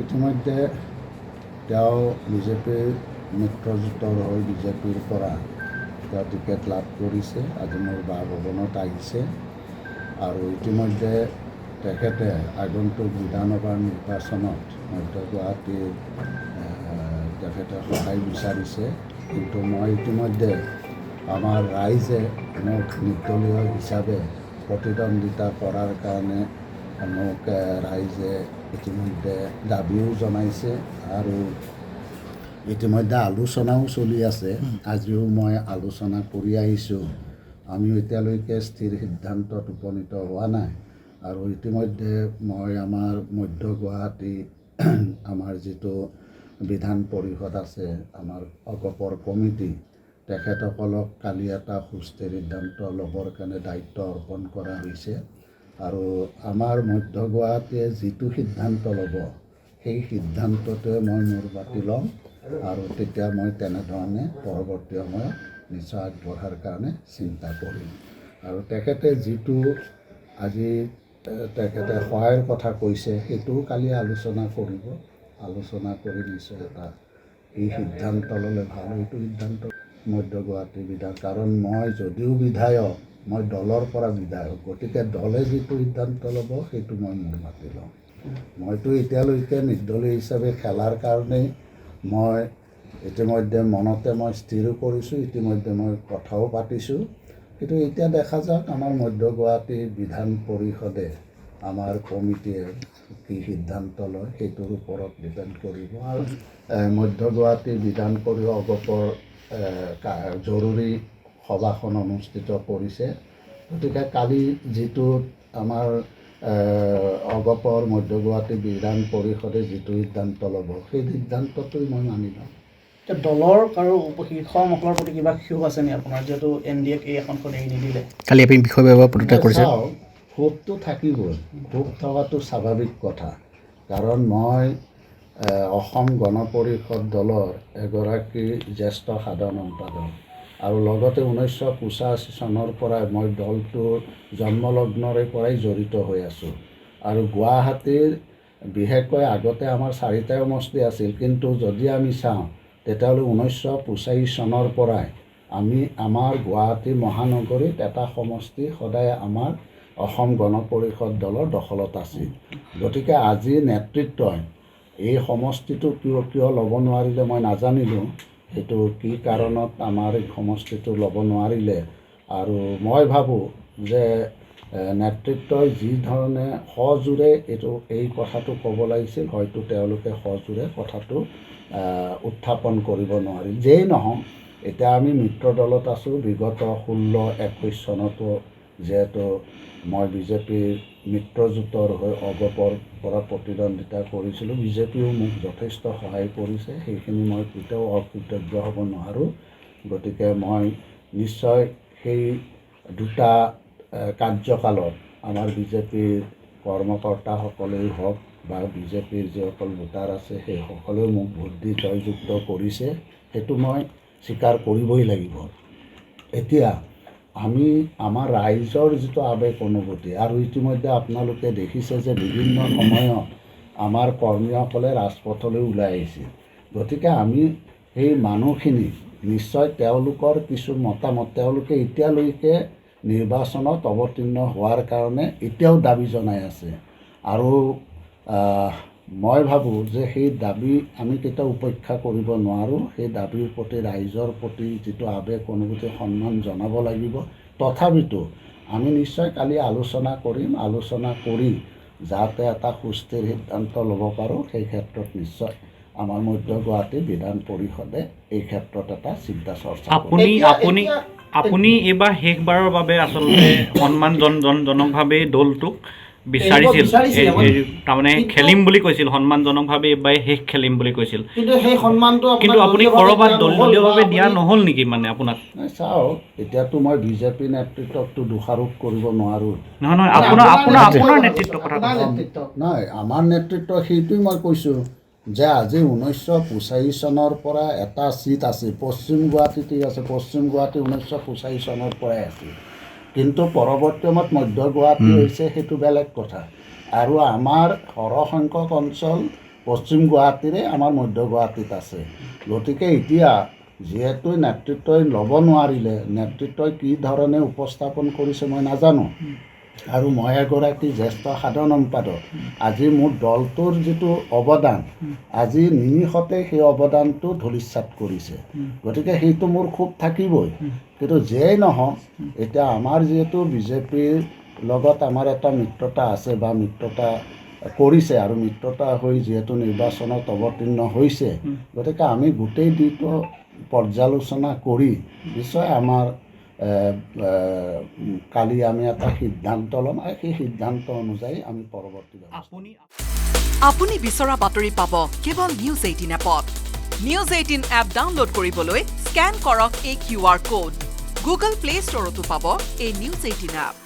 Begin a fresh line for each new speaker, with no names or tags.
ইতিমধ্যে তেওঁ বিজেপিৰ মিত্ৰজোঁটৰ হৈ বিজেপিৰ পৰা তেওঁ টিকেট লাভ কৰিছে। আজি মোৰ বাসভৱনত আহিছে আৰু ইতিমধ্যে তেখেতে আগন্তুক বিধানসভাৰ নিৰ্বাচনত মধ্য গুৱাহাটীৰ তেখেতে সহায় বিচাৰিছে। কিন্তু মই ইতিমধ্যে আমাৰ ৰাইজে মোক নিৰ্দলীয় হিচাপে প্ৰতিদ্বন্দ্বিতা কৰাৰ কাৰণে মোক ৰাইজে ইতিমধ্যে দাবীও জনাইছে আৰু ইতিমধ্যে আলোচনাও চলি আছে। আজিও মই আলোচনা কৰি আহিছোঁ। আমিও এতিয়ালৈকে স্থিৰ সিদ্ধান্তত উপনীত হোৱা নাই আৰু ইতিমধ্যে মই আমাৰ মধ্য গুৱাহাটী আমাৰ যিটো বিধান পৰিষদ আছে, আমাৰ অগপৰ কমিটি, তেখেতসকলক কালি এটা সুস্থিৰ সিদ্ধান্ত ল'বৰ কাৰণে দায়িত্ব অৰ্পণ কৰা হৈছে আৰু আমাৰ মধ্য গুৱাহাটীয়ে যিটো সিদ্ধান্ত ল'ব সেই সিদ্ধান্তটোৱে মই মোৰ পাতি ল'ম আৰু তেতিয়া মই তেনেধৰণে পৰৱৰ্তী সময়ত নিশ্চয় আগবঢ়াৰ কাৰণে চিন্তা কৰিম। আৰু তেখেতে যিটো আজি তেখেতে সহায়ৰ কথা কৈছে সেইটোও কালি আলোচনা কৰিব। আলোচনা কৰি নিশ্চয় এটা এই সিদ্ধান্ত ল'লে ভাল। এইটো সিদ্ধান্ত মধ্য গুৱাহাটী বিধায়ক, কাৰণ মই যদিও বিধায়ক, মই দলৰ পৰা বিধায়ক, গতিকে দলে যিটো সিদ্ধান্ত ল'ব সেইটো মই মোৰ মাতি ল'ম। মইতো এতিয়ালৈকে নিৰ্দলীয় হিচাপে খেলাৰ কাৰণেই মই ইতিমধ্যে মনতে মই স্থিৰো কৰিছোঁ, ইতিমধ্যে মই কথাও পাতিছোঁ। কিন্তু এতিয়া দেখা যাওক আমাৰ মধ্য গুৱাহাটী বিধান পৰিষদে আমাৰ কমিটিয়ে কি সিদ্ধান্ত লয় সেইটোৰ ওপৰত ডিপেণ্ড কৰিব। আৰু মধ্য গুৱাহাটী বিধান পৰিষদ অগপৰ জৰুৰী সভাখন অনুষ্ঠিত কৰিছে। গতিকে কালি যিটো আমাৰ অগপৰ মধ্য গুৱাহাটী বিধান পৰিষদে যিটো সিদ্ধান্ত ল'ব সেই সিদ্ধান্তটোই মই মানি ল'ম।
দলৰ আৰু শীৰ্ষসকলৰ প্ৰতি কিবা ক্ষোভ আছে নেকি আপোনাৰ, যিহেতু NDAক এই আসনখন এৰি নিদিলে?
কালি আপুনি বিষয় পদত্যাগ কৰিছে।
ক্ষোভটো থাকিবই, ক্ষোভ থকাটো স্বাভাৱিক কথা। কাৰণ মই অসম গণ পৰিষদ দলৰ এগৰাকী জ্যেষ্ঠ সাধাৰণ সম্পাদক আৰু লগতে 1985 চনৰ পৰাই মই দলটোৰ জন্মলগ্নৰে পৰাই জড়িত হৈ আছোঁ। আৰু গুৱাহাটীৰ বিশেষকৈ আগতে আমাৰ 4টা সমষ্টি আছিল, কিন্তু যদি আমি চাওঁ তেতিয়াহ'লে 1985 চনৰ পৰাই আমাৰ গুৱাহাটী মহানগৰীত এটা সমষ্টি সদায় আমাৰ অসম গণ পৰিষদ দলৰ দখলত আছিল। গতিকে আজি নেতৃত্বই এই সমষ্টিটো কিয় ল'ব নোৱাৰিলে মই নাজানিলোঁ। সেইটো কি কাৰণত আমাৰ এই সমষ্টিটো ল'ব নোৱাৰিলে। আৰু মই ভাবোঁ যে নেতৃত্বই যি ধৰণে সজোৰে এই কথাটো ক'ব লাগিছিল, হয়তো তেওঁলোকে সজোৰে কথাটো উত্থাপন কৰিব নোৱাৰিল। যেই নহওক, এতিয়া আমি মিত্ৰ দলত আছোঁ। বিগত 16-21 চনতো যিহেতু মই বিজেপিৰ মিত্ৰজোঁটৰ হৈ অগপৰ পৰা প্ৰতিদ্বন্দ্বিতা কৰিছিলোঁ, বিজেপিয়েও মোক যথেষ্ট সহায় কৰিছে। সেইখিনি মই কেতিয়াও অকৃতজ্ঞ হ'ব নোৱাৰোঁ। গতিকে মই নিশ্চয় সেই দুটা কাৰ্যকালত আমাৰ বিজেপিৰ কৰ্মকৰ্তাসকলেই হওক বা বিজেপিৰ যিসকল ভোটাৰ আছে সেইসকলেও মোক ভোট দি জয়যুক্ত কৰিছে, সেইটো মই স্বীকাৰ কৰিবই লাগিব। এতিয়া আমি আমাৰ ৰাইজৰ যিটো আৱেগ অনুভূতি, আৰু ইতিমধ্যে আপোনালোকে দেখিছে যে বিভিন্ন সময়ত আমাৰ কৰ্মীসকলে ৰাজপথলৈ ওলাই আহিছে। গতিকে আমি সেই মানুহখিনি নিশ্চয় তেওঁলোকৰ কিছু মতামত, তেওঁলোকে এতিয়ালৈকে নিৰ্বাচনত অৱতীৰ্ণ হোৱাৰ কাৰণে এতিয়াও দাবী জনাই আছে। আৰু মই ভাবোঁ যে সেই দাবী আমি কেতিয়াও উপেক্ষা কৰিব নোৱাৰোঁ। সেই দাবীৰ প্ৰতি ৰাইজৰ প্ৰতি যিটো আৱেগ অনুভূতি সন্মান জনাব লাগিব। তথাপিতো আমি নিশ্চয় কালি আলোচনা কৰিম। আলোচনা কৰি যাতে এটা সুস্থিৰ সিদ্ধান্ত ল'ব পাৰোঁ, সেই ক্ষেত্ৰত নিশ্চয় আমাৰ মধ্য গুৱাহাটী বিধান পৰিষদে এই ক্ষেত্ৰত এটা চিন্তা চৰ্চা
আপুনি এইবাৰ শেষবাৰৰ বাবে আচলতে সন্মানজনকভাৱে দলটোক বিচাৰিছিল, তাৰমানে খেলিম বুলি কৈছিল, সন্মানজনকভাৱে এইবাৰ শেষ খেলিম বুলি কৈছিল। কিন্তু আপুনি ক'ৰবাত দলীয়ভাৱে দিয়া নহ'ল নেকি মানে আপোনাক?
চাওক, এতিয়াতো মই বিজেপি নেতৃত্বকতো দোষাৰোপ কৰিব নোৱাৰোঁ।
নহয়, আপোনাৰ নেতৃত্বৰ কথা
নহয়, আমাৰ নেতৃত্ব সেইটোৱে মই কৈছোঁ যে আজি 1985 চনৰ পৰা এটা ছিট আছে পশ্চিম গুৱাহাটীতেই আছে। পশ্চিম গুৱাহাটী 1985 চনৰ পৰাই আছিল, কিন্তু পৰৱৰ্তী সময়ত মধ্য গুৱাহাটী হৈছে, সেইটো বেলেগ কথা। আৰু আমাৰ সৰহসংখ্যক অঞ্চল পশ্চিম গুৱাহাটীৰে আমাৰ মধ্য গুৱাহাটীত আছে। গতিকে এতিয়া যিহেতু নেতৃত্বই ল'ব নোৱাৰিলে, নেতৃত্বই কি ধৰণে উপস্থাপন কৰিছে মই নাজানো। আৰু মই এগৰাকী জ্যেষ্ঠ সাধাৰণ সম্পাদক, আজি মোৰ দলটোৰ যিটো অৱদান, আজি নিমিষতে সেই অৱদানটো ধূলিসাৎ কৰিছে। গতিকে সেইটো মোৰ খুব থাকিবই। কিন্তু যিয়েই নহওক, এতিয়া আমাৰ যিহেতু বিজেপিৰ লগত আমাৰ এটা মিত্ৰতা আছে বা মিত্ৰতা কৰিছে, আৰু মিত্ৰতা হৈ যিহেতু নিৰ্বাচনত অৱতীৰ্ণ হৈছে, গতিকে আমি গোটেই দিনটো পৰ্যালোচনা কৰি নিশ্চয় আমাৰ কালি আমি এটা সিদ্ধান্ত ল'ম, আৰু সেই সিদ্ধান্ত অনুযায়ী আমি পৰৱৰ্তী
আপুনি বিচৰা বাতৰি পাব কেৱল নিউজ 18 এপত। নিউজ 18 এপ ডাউনলোড কৰিবলৈ স্কেন কৰক এই QR কোড। গুগল প্লে ষ্টৰতো পাব এই নিউজ 18 এপ।